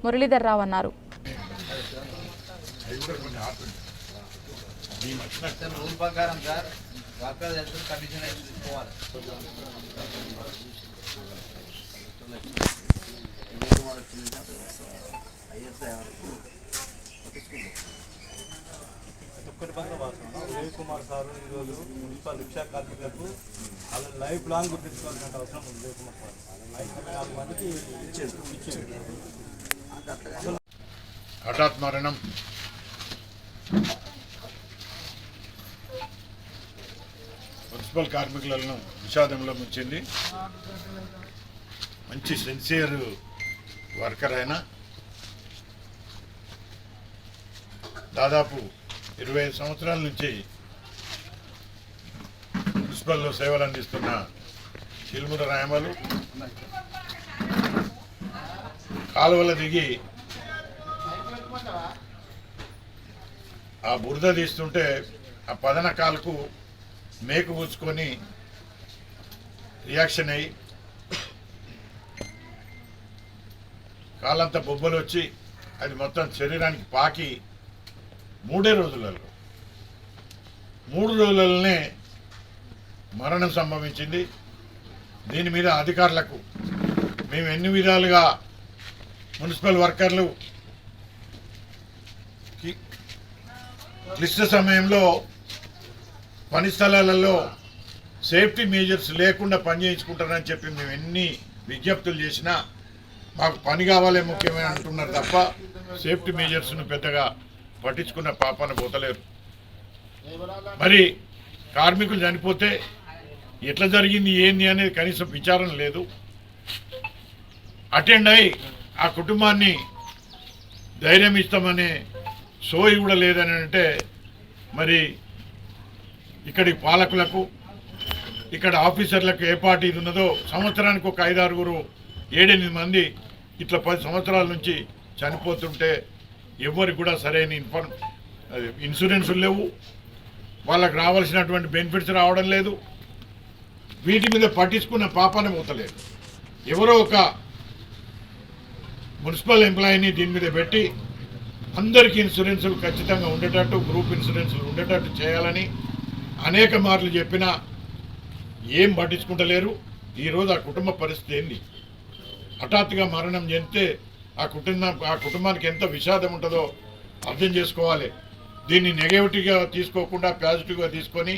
మురళీధర్రావు అన్నారు. ఉదయ్ కుమార్ సారు ఈరోజు మున్సిపల్ రిక్షా కార్మికులకు వాళ్ళ లైఫ్ లాంగ్ గుర్తించుకోవాల్సిన అవసరం ఉంది. ఉదయ్ కుమార్ సార్ 54 మందికి హఠాత్ మరణం మున్సిపల్ కార్మికులను విషాదంలో ముంచింది. మంచి సిన్సియర్ వర్కర్ అయినా దాదాపు 25 సంవత్సరాల నుంచి మున్సిపల్లో సేవలు అందిస్తున్న చిలుముల రాయమలు కాలువల దిగి ఆ బురద తీస్తుంటే ఆ పదనకాలకు మేకు పూచుకొని రియాక్షన్ అయ్యి కాలంతా బొబ్బలు వచ్చి అది మొత్తం శరీరానికి పాకి 3 రోజులలోనే మరణం సంభవించింది. దీని మీద అధికారులకు మేము ఎన్ని విధాలుగా మున్సిపల్ వర్కర్లు క్లిష్ట సమయంలో పని స్థలాలలో సేఫ్టీ మెజర్స్ లేకుండా పనిచేయించుకుంటారని చెప్పి మేము ఎన్ని విజ్ఞప్తులు చేసినా మాకు పని కావాలే ముఖ్యమైన అంటున్నారు తప్ప సేఫ్టీ మెజర్స్ను పెద్దగా పట్టించుకున్న పాపాన పోతలేరు. మరి కార్మికులు చనిపోతే ఎట్లా జరిగింది ఏంది అనేది కనీసం విచారణ లేదు. అటెండ్ అయి ఆ కుటుంబాన్ని ధైర్యం ఇస్తామనే సోయి కూడా లేదని అంటే మరి ఇక్కడి పాలకులకు ఇక్కడ ఆఫీసర్లకు ఏ పార్టీ ఇది ఉన్నదో సంవత్సరానికి ఒక 5-6 7-8 మంది ఇట్లా 10 సంవత్సరాల నుంచి చనిపోతుంటే ఎవరికి కూడా సరైన ఇన్సూరెన్సులు లేవు, వాళ్ళకు రావాల్సినటువంటి బెనిఫిట్స్ రావడం లేదు. వీటి మీద పట్టించుకున్న పాపాన పోతలేదు. ఎవరో ఒక మున్సిపల్ ఎంప్లాయీని దీని మీద పెట్టి అందరికీ ఇన్సూరెన్సులు ఖచ్చితంగా ఉండేటట్టు, గ్రూప్ ఇన్సూరెన్సులు ఉండేటట్టు చేయాలని అనేక మార్లు చెప్పినా ఏం పట్టించుకుంటలేరు. ఈరోజు ఆ కుటుంబ పరిస్థితి ఏంది? హఠాత్తుగా మరణం చెందితే ఆ కుటుంబానికి ఎంత విషాదం ఉంటుందో అర్థం చేసుకోవాలి. దీన్ని నెగటివ్గా తీసుకోకుండా పాజిటివ్గా తీసుకొని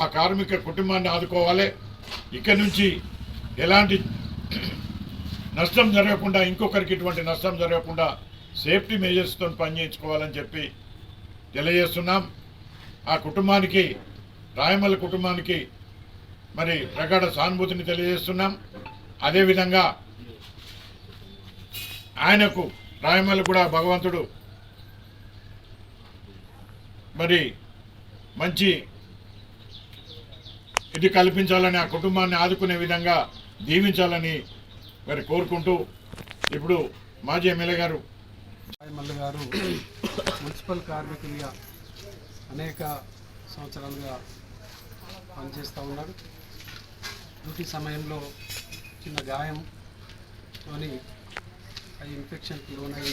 ఆ కార్మిక కుటుంబాన్ని ఆదుకోవాలి. ఇక్కడి నుంచి ఎలాంటి నష్టం జరగకుండా, ఇంకొకరికి ఇటువంటి నష్టం జరగకుండా సేఫ్టీ మెజర్స్తో పనిచేయించుకోవాలని చెప్పి తెలియజేస్తున్నాం. ఆ కుటుంబానికి, రాయమల్ల కుటుంబానికి మరి ప్రగాఢ సానుభూతిని తెలియజేస్తున్నాం. అదేవిధంగా ఆయనకు రాయమల్ల కూడా భగవంతుడు మరి మంచి ఇది కల్పించాలని, ఆ కుటుంబాన్ని ఆదుకునే విధంగా దీవించాలని మరి కోరుకుంటూ ఇప్పుడు మాజీ ఎమ్మెల్యే గారు రాయమల్ల గారు మున్సిపల్ కార్మికులుగా అనేక సంవత్సరాలుగా పనిచేస్తూ ఉన్నారు. డ్యూటీ సమయంలో చిన్న గాయంతోని ఆ ఇన్ఫెక్షన్కి లోనై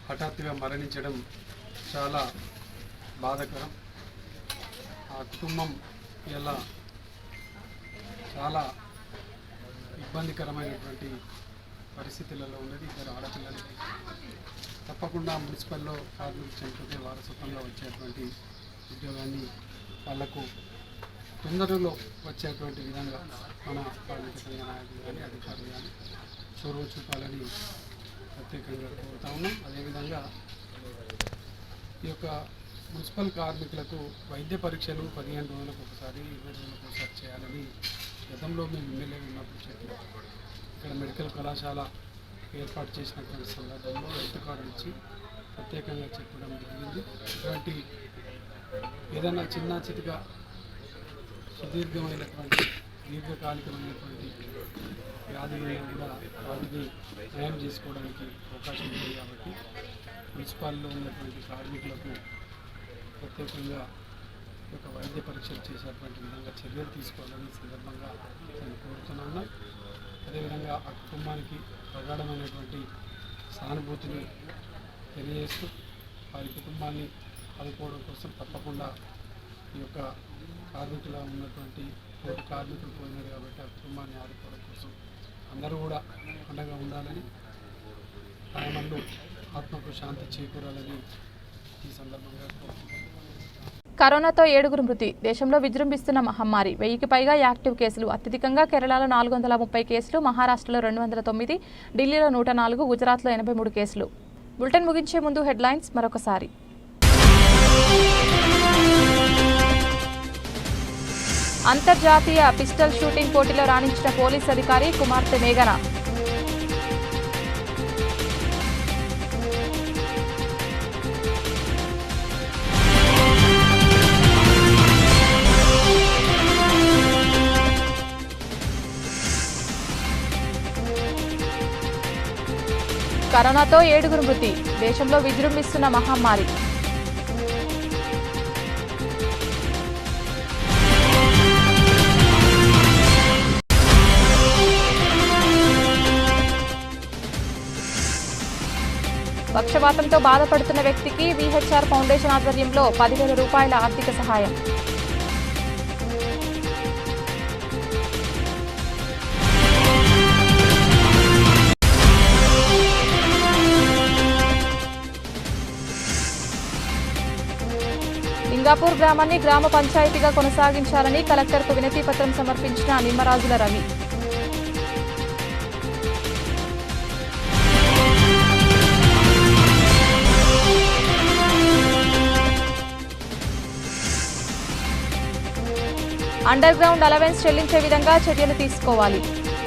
హఠాత్తుగా మరణించడం చాలా బాధాకరం. ఆ కుటుంబం ఇలా చాలా ఇబ్బందికరమైనటువంటి పరిస్థితులలో ఉన్నది. 2 ఆడపిల్లలు. తప్పకుండా మున్సిపల్లో కార్మికులు చనిపోతే వారసత్వంలో వచ్చేటువంటి ఉద్యోగాన్ని వాళ్లకు తొందరలో వచ్చేటువంటి విధంగా మన కార్మిక సంఘ నాయకులు కానీ అధికారులు కానీ చొరవ చూపాలని ప్రత్యేకంగా కోరుతా ఉన్నాం. అదేవిధంగా ఈ యొక్క మున్సిపల్ కార్మికులకు వైద్య పరీక్షలు 15 రోజులకు ఒకసారి 20 రోజులకు ఒకసారి చేయాలని గతంలో మేము ఎమ్మెల్యే ఉన్నప్పుడు చెప్పాం. ఇక్కడ మెడికల్ కళాశాల ఏర్పాటు చేసినటువంటి సందర్భంలో హెల్త్ కార్డు ఇచ్చి ప్రత్యేకంగా చెప్పడం జరిగింది. ఇటువంటి ఏదైనా చిన్న చితిగా సుదీర్ఘమైనటువంటి దీర్ఘకాలికమైనటువంటి వ్యాధులను కూడా వాటిని నయం చేసుకోవడానికి అవకాశం ఉంది. కాబట్టి మున్సిపాల్లో ఉన్నటువంటి కార్మికులకు ప్రత్యేకంగా ఒక వైద్య పరీక్షలు చేసేటువంటి విధంగా చర్యలు తీసుకోవాలని సందర్భంగా నేను కోరుతున్నాను. అదేవిధంగా ఆ కుటుంబానికి ప్రగాఢమైనటువంటి సానుభూతిని తెలియజేస్తూ వారి కుటుంబాన్ని ఆదుకోవడం కోసం తప్పకుండా ఈ యొక్క కార్మికుల ఉన్నటువంటి తోటి కార్మికులు పోయినారు కాబట్టి ఆ కుటుంబాన్ని ఆదుకోవడం కోసం అందరూ కూడా అండగా ఉండాలని, ఆయనలు ఆత్మకు శాంతి చేకూరాలని ఈ సందర్భంగా కోరుతున్నాను. కరోనాతో 7 మృతి. దేశంలో విజృంభిస్తున్న మహమ్మారి. 1000కి పైగా యాక్టివ్ కేసులు. అత్యధికంగా కేరళలో 430 కేసులు, మహారాష్ట్రలో 209, ఢిల్లీలో 104, గుజరాత్లో 83 కేసులు. బులెటిన్ ముగించే ముందు హెడ్లైన్స్ మరొకసారి. అంతర్జాతీయ పిస్టల్ షూటింగ్ పోటీలో రాణించిన పోలీస్ అధికారి కుమార్తె మేఘన. కరోనాతో 7 మృతి. దేశంలో విజృంభిస్తున్న మహమ్మారి. పక్షవాతంతో బాధపడుతున్న వ్యక్తికి విహెచ్ఆర్ ఫౌండేషన్ ఆధ్వర్యంలో 10,000 రూపాయల ఆర్థిక సహాయం. లింగాపూర్ గ్రామాన్ని గ్రామ పంచాయతీగా కొనసాగించాలని కలెక్టర్కు వినతి పత్రం సమర్పించిన నిమ్మరాజుల రవి. అండర్ గ్రౌండ్ అలవెన్స్ చెల్లించే విధంగా చర్యలు తీసుకోవాలి.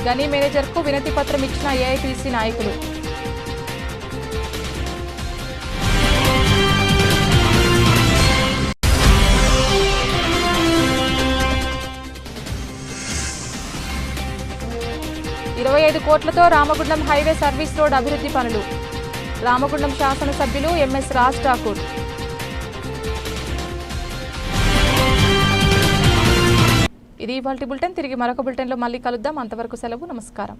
గని మేనేజర్కు వినతి పత్రం ఇచ్చిన ఏఐటీసీ నాయకులు. ₹25 కోట్లతో రామగుండం హైవే సర్వీస్ రోడ్ అభివృద్ధి పనులు. రామగుండం శాసనసభ్యులు ఎంఎస్ రాజ్ ఠాకూర్. ఇది ఇవాల్టి బులెటిన్. తిరిగి మరొక బులెటిన్లో మళ్ళీ కలుద్దాం. అంతవరకు సెలవు. నమస్కారం.